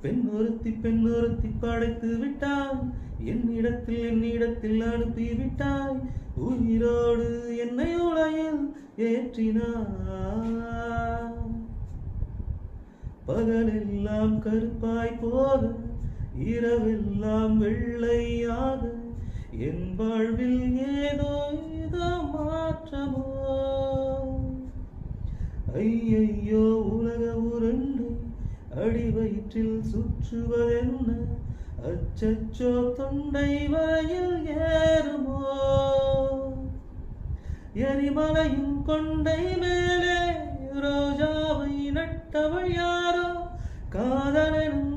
பெண்ணொருத்தி படைத்து விட்டாய், என்னிடத்தில் அனுப்பிவிட்டாய், உயிரோடு என்னை உலகில் ஏற்றினாய். பகலெல்லாம் கருப்பாய் போக, இரவெல்லாம் வெள்ளையாக, என் வாழ்வில் ஏதோ மாற்றமோ. ஐயையோ உலக உருண்டை அடி வயிற்றில் சுற்றுவதென்ன, அச்சச்சோ தொண்டை வரையில் ஏறுமோ. எரிமலையும் கொண்டை மேலே ரோஜாவை நட்டவள் யாரோ, காதலனும்